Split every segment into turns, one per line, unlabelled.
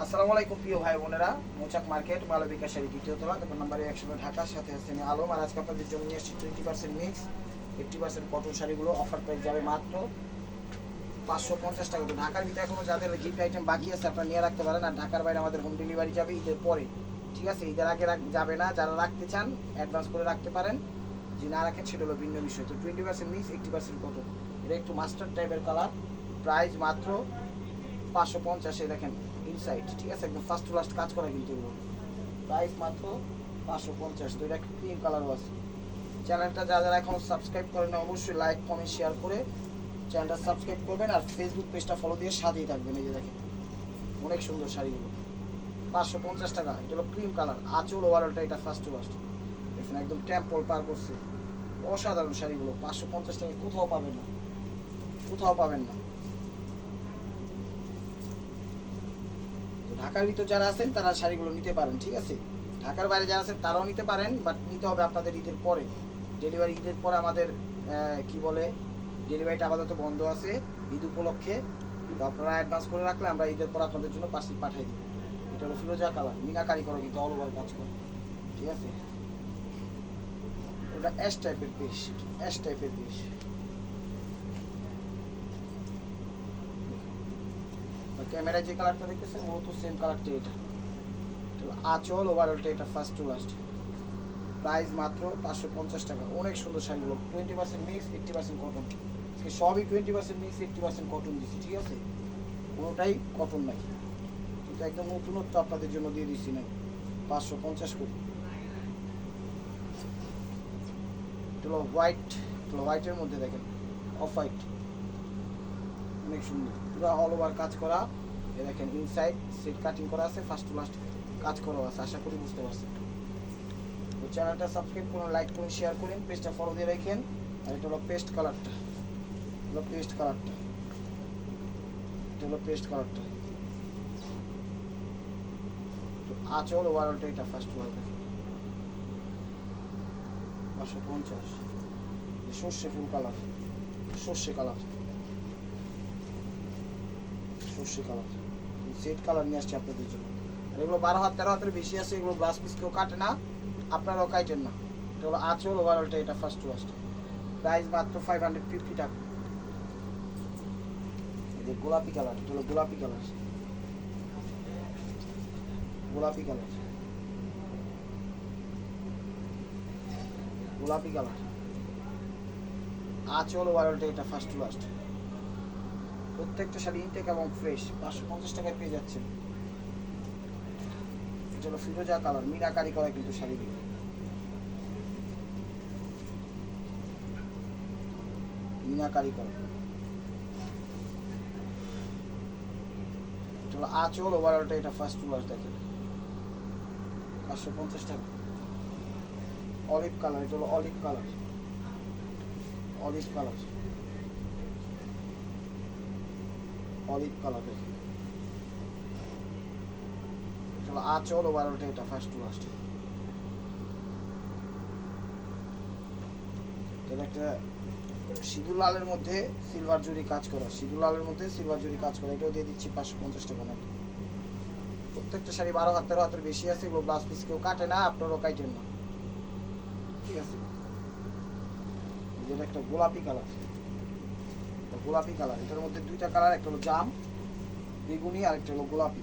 আসসালামু আলাইকুম প্রিয় ভাই বোনেরা, মৌচাক মার্কেট মালবিকা শাড়ি দ্বিতীয় তলা, দোকান নাম্বার 100 ঢাকার সাথে আছে আমি আলম। আর আজকে আপনাদের জন্য নিয়ে এসেছি 20% মিক্স 80% কটন শাড়িগুলো। অফার প্রাইস যাবে মাত্র 550 টাকা। তো ঢাকার ভিতরে এখনো যাদের গিফট আইটেম বাকি আছে আপনারা নিয়ে রাখতে পারেন। আর ঢাকার বাইরে আমাদের হোম ডেলিভারি যাবে ঈদের পরে, ঠিক আছে? ঈদের আগে যাবে না। যারা রাখতে চান অ্যাডভান্স করে রাখতে পারেন, যে না রাখেন সেটা হলো ভিন্ন বিষয়। তো 20% মিক্স 80% কটন, এটা একটু মাস্টার টাইপের কালার। প্রাইস মাত্র 550। দেখেন ইনসাইড, ঠিক আছে? একদম ফার্স্ট টু লাস্ট কাজ করা কিন্তু এগুলো। প্রাইস মাত্র 550। তো এটা ক্রিম কালারও আছে। চ্যানেলটা যারা এখন সাবস্ক্রাইব করেন না অবশ্যই লাইক কমেন্ট শেয়ার করে চ্যানেলটা সাবস্ক্রাইব করবেন। আর ফেসবুক পেজটা ফলো দিয়ে সাথেই থাকবেন। এই যে দেখেন অনেক সুন্দর শাড়িগুলো, 550 টাকা। এটা হলো ক্রিম কালার, আঁচল ওভারঅলটা এটা ফার্স্ট টু লাস্ট। দেখুন একদম টেম্পল পার করছে। অসাধারণ শাড়িগুলো 550 টাকা কোথাও পাবেন না, কোথাও পাবেন না। ঢাকার ভিতর যারা আছেন তারা শাড়িগুলো নিতে পারেন, ঠিক আছে? ঢাকার বাইরে যারা আছেন তারাও নিতে পারেন, বাট নিতে হবে আপনাদের ঈদের পরে। ডেলিভারি ঈদের পরে আমাদের কি বলে ডেলিভারিটা আপাতত বন্ধ আছে ঈদ উপলক্ষে। তো আপনারা অ্যাডভান্স করে রাখলে আমরা ঈদের পর আপনাদের জন্য পার্সেল পাঠিয়ে দিই। এটা হলো ফিরোজা কালার, মিনাকারি করে কিন্তু অল ওভার কাজ করে, ঠিক আছে? ওটা অ্যাশ টাইপের পিস, অ্যাশ টাইপের পিস। ক্যামেরায় যে কালারটা দেখতেছেন ও তো সেম কালারটা। এটা আঁচল ওভারঅলটা এটা ফার্স্ট টু লাস্ট। প্রাইস মাত্র 550 টাকা। অনেক সুন্দর শাড়িগুলো 20% মিক্স 80% কটন। সবই 20% মিক্স 80% কটন দিচ্ছি, ঠিক আছে? কোনোটাই কটন নাই, কিন্তু একদম নতুনত্ব আপনাদের জন্য দিয়ে দিচ্ছি না। 550 করে। এটা হলো হোয়াইট, হোয়াইটের মধ্যে দেখেন অফ হোয়াইট, অনেক সুন্দর। পুরো অল ওভার কাজ করা। এ দেখেন ইনসাইড সেট কাটিং করা আছে, ফার্স্ট টু লাস্ট কাজ করা আছে। আশা করি বুঝতে পারছেন। তো চ্যানেলটা সাবস্ক্রাইব করুন, লাইক করুন, শেয়ার করুন, পেজটা ফলো দিয়ে রাখেন। আর এটা হলো পেস্ট কালারটা, হলো পেস্ট কালারটা, এটা হলো পেস্ট কালারটা। তো আঁচল ওভারঅলটা এটা ফার্স্ট টু লাস্ট 550। সর্ষে ফুল কালার, সর্ষে কালার, সর্ষে কালার সেট কালার নিয়ে আসছে আপনাদের জন্য। আর এগুলো 12 হাত 13 হাতের বেশি আছে। এগুলো ব্লাউজ পিস কেউ কাটে না, আপনারাও কাটেন না। এটা হলো আঁচল ওভারঅলটা এটা ফার্স্ট টু লাস্ট। প্রাইস মাত্র 550 টাকা। এই যে গোলাপি কালার, এটা হলো গোলাপি কালার, গোলাপি কালার, গোলাপি কালার। আঁচল ওভারঅলটা এটা ফার্স্ট টু লাস্ট। প্রত্যেকটা শাড়ি ইনটেক এবং ফ্রেশ। 550 টাকায় পেয়ে যাচ্ছেন। এটা হলো ফিরোজা কালার, মিনাকারি করা কিন্তু শাড়িগুলো। মিনাকারি করা। এটা হলো আঁচল ওভারঅলটা এটা ফার্স্ট টু লাস্ট। দেখেন 550 টাকা। অলিভ কালার, এটা হলো olive colour, olive colour, olive colour. দেখেন এটা হলো আঁচল ওভারঅলটা এটা ফার্স্ট টু লাস্ট। এটা একটা সিঁদুর লালের মধ্যে সিলভার জুরি কাজ করা, সিঁদুর লালের মধ্যে সিলভার জুরি কাজ করা। এটাও দিয়ে দিচ্ছি 550 টাকা নাকি। প্রত্যেকটা শাড়ি 12 হাত 13 হাতের বেশি আছে। এগুলো ব্লাউজ পিস কেউ কাটে না, আপনারাও কাটেন না, ঠিক আছে? যেটা একটা গোলাপি কালার, গোলাপি কালার। এটার মধ্যে দুইটা কালার, একটা হলো জাম বেগুনি আর একটা হলো গোলাপি।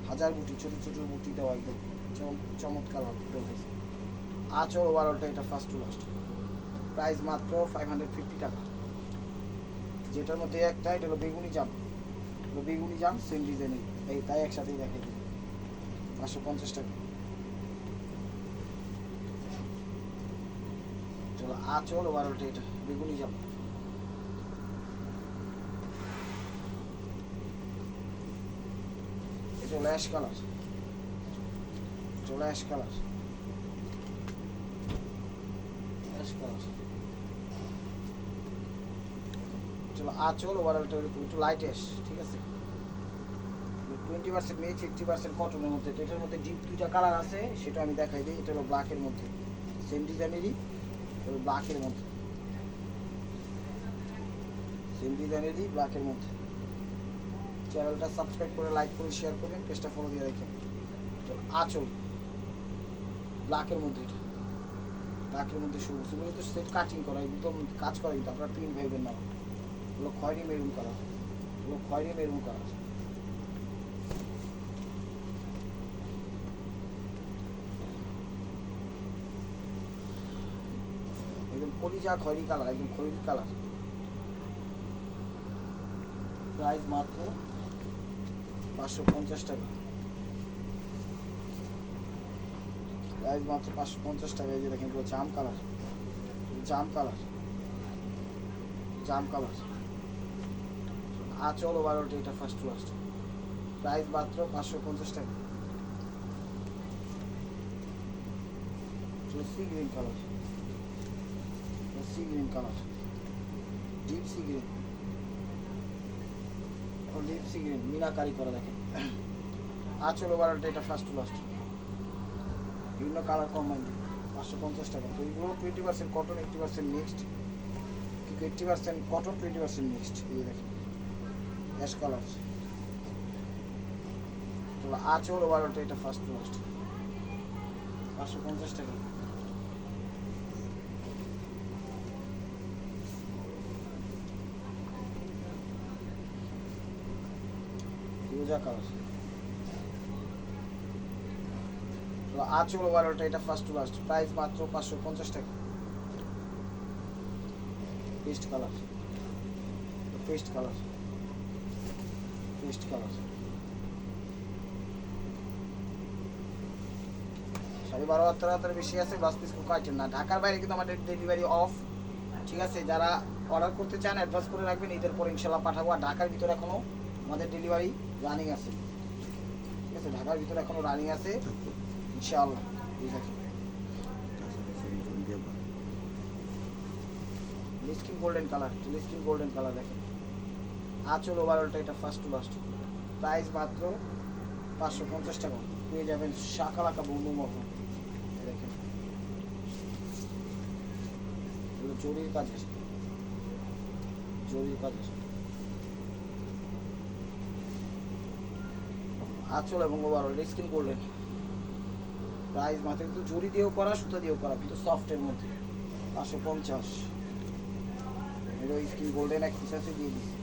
হাজার বুটি, ছোট ছোট বুটি দেওয়া, একদম চমৎকার হয়েছে। আঁচল ওভারঅলটা এটা ফার্স্ট টু লাস্ট। প্রাইস মাত্র 550 টাকা। যেটার মধ্যে একটা এটা হলো বেগুনি জাম, বেগুনি জাম সেম ডিজাইনের, এই তাই একসাথেই দেখে 550 টাকা। চলো আঁচল ওভারঅলটা এটা বেগুনি জাম। এটা হলো অ্যাশ কালার, চলো অ্যাশ কালার, অ্যাশ কালার। চলো আঁচল ওভারঅলটা একটু লাইট অ্যাশ, ঠিক আছে? 20% মিক্স 80% কটনের মধ্যে। এটার মধ্যে ডিপ দুইটা কালার আছে, সেটা আমি দেখাই দিই। এটা হলো ব্ল্যাকের মধ্যে, সেম ডিজাইনেরই ব্ল্যাকের মধ্যে, সেম ডিজাইনেরই ব্ল্যাকের মধ্যে। চ্যানেলটা সাবস্ক্রাইব করে লাইক করে শেয়ার করবেন, পেজটা ফলো দিয়ে রাখেন। তো আঁচল ব্ল্যাকের মধ্যে, এটা ব্ল্যাকের মধ্যে সবুজ, এগুলো তো সেট কাটিং করা, একদম কাজ করা, কিন্তু আপনারা প্রিন্ট ভাইবেন না, এগুলো খয়েরি মেরুন কালার, এগুলো খয়েরি মেরুন কালার। একদম কলিজা খয়েরি কালার, একদম খয়েরি কালার। প্রাইস মাত্র 550 টাকা, প্রাইস মাত্র 550 টাকা। এই যে দেখেন পুরো জাম কালার, জাম কালার, জাম কালার। আঁচল ওভারঅলটা এটা ফার্স্ট টু লাস্ট, প্রাইস মাত্র 550 টাকা। Sea green colour, sea green colour, deep sea green, deep sea green meenakari করা দেখেন। আঁচল ওভারঅলটা এটা ফার্স্ট টু লাস্ট, বিভিন্ন কালার কম্বাইন 550 টাকা। তো এগুলো 20% কটন, 80% মিক্সড, কিন্তু 80% কটন, 20% মিক্সড। এই দেখেন অ্যাশ কালার। তো আঁচল ওভারঅলটা এটা ফার্স্ট টু লাস্ট 550 টাকা। রোজা কালার। তো আঁচল ওভারঅলটা এটা ফার্স্ট টু লাস্ট, প্রাইস মাত্র 550 টাকা। Paste colour, paste colour, paste colour. 12.5 তাড়াতাড়ি বেশি আছে, 10 পিস কোক আইটেম না। ঢাকার বাইরে কিন্তু আমাদের ডেলিভারি অফ, ঠিক আছে? যারা অর্ডার করতে চান অ্যাডভান্স করে রাখবেন, ঈদের পর ইনশাল্লাহ পাঠাবো। আর ঢাকার ভিতরে এখনও আমাদের ডেলিভারি রানিং আছে, ঠিক আছে? ঢাকার ভিতরে এখনও রানিং আছে ইনশাআল্লাহ। ঠিক আছে, skin golden colour, skin golden colour দেখেন। আঁচল ওভারঅলটা এটা ফার্স্ট টু লাস্ট, প্রাইস মাত্র 550 টাকা। পেয়ে যাবেন শাকালাকা বন্ধু মতো দেখেন, এগুলো জরির কাজের, জরির কাজের। আঁচল এবং ওভারঅল স্কিন গোল্ডেন, প্রাইস মাত্র, কিন্তু জরি দিয়েও করা, সুতা দিয়েও করা, কিন্তু সফটের মধ্যে 550। এর স্কিন গোল্ডেন এক পিস আছে, দিয়ে দিচ্ছি।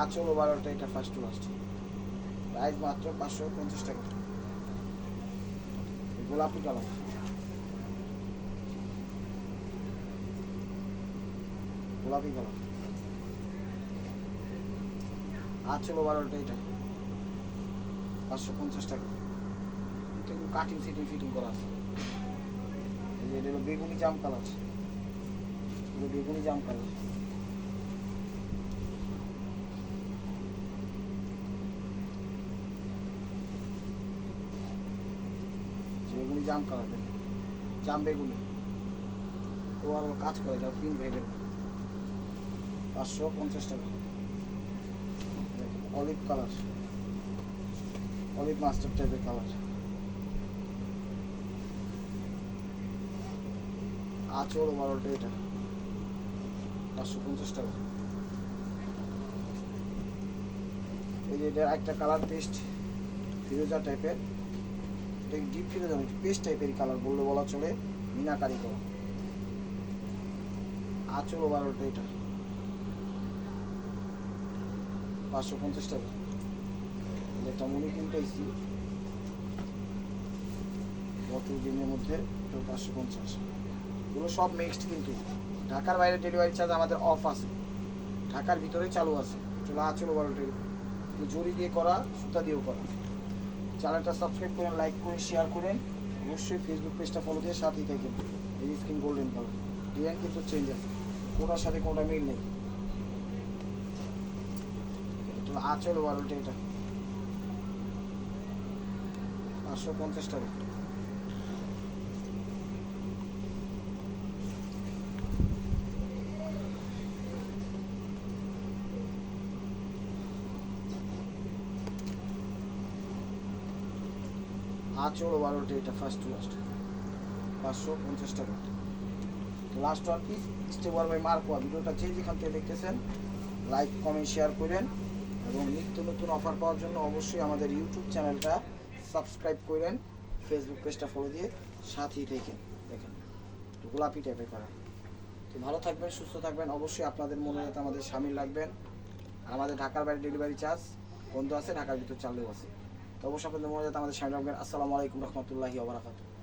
আঁচল ওভারঅলটা এটা ফার্স্ট টু লাস্ট, প্রাইস মাত্র 550 টাকা। গোলাপি কালার, গোলাপি কালার। আঁচল ওভারঅলটা এটা 550 টাকা, কিন্তু কাটিং সিটিং ফিটিং করা আছে। এটা হলো বেগুনি জাম কালার, বেগুনি জাম কালার। বেগুনি জাম কালার, জাম বেগুনি। ও আর কাজ করে, এটা প্রিন্ট ভেবেন 550 টাকা। অলিভ কালার, অলিভ মাস্টার টাইপের কালার। আঁচল ওভারঅলটা এটা 550 টাকা। এই যে এটা একটা কালার পেস্ট ফিরোজা টাইপের, এটা ডিপ ফিরোজা পেস্ট টাইপের কালার বললে বলা চলে, মিনাকারি করা। আঁচল ওভারঅলটা এটা 550 টাকা। একটা মনি কিনতেছি গত দিনের মধ্যে, তো 550। এগুলো সব মিক্সড, কিন্তু ঢাকার বাইরে ডেলিভারি চার্জ আমাদের অফ আছে, ঢাকার ভিতরে চালু আছে। চলো আঁচল ওভারঅলটা জরি দিয়ে করা, সুতা দিয়েও করা। চ্যানেলটা সাবস্ক্রাইব করেন, লাইক করেন, শেয়ার করেন, অবশ্যই ফেসবুক পেজটা ফলো দিয়ে সাথেই থাকেন। এই স্কিন গোল্ডেন কালার, ডিজাইন কিন্তু চেঞ্জ আছে, কোটার সাথে কোটা মিল নেই। আঁচল ওভারঅলটা এটা 550 টাকা। আঁচল ওভারঅলটা এটা ফার্স্ট টু লাস্ট 550 টাকা। তো last one piece stable by মার্কোয়া। ভিডিওটা যে যেখান থেকে দেখতেছেন লাইক কমেন্ট শেয়ার করেন এবং নিত্য নতুন অফার পাওয়ার জন্য অবশ্যই আমাদের ইউটিউব চ্যানেলটা সাবস্ক্রাইব করেন, ফেসবুক পেজটা ফলো দিয়ে সাথেই থাকেন। দেখেন গোলাপি টাইপের করা। তো ভালো থাকবেন, সুস্থ থাকবেন, অবশ্যই আপনাদের মনে যাতে আমাদের সামিল রাখবেন। আমাদের ঢাকার বাইরে ডেলিভারি চার্জ বন্ধ আছে, ঢাকার ভিতর চালু আছে। তো অবশ্যই আপনাদের মনে যাতে আমাদের সামিল রাখবেন। আসসালামু আলাইকুম রহমতুল্লাহি ওয়া বারাকাতুহু।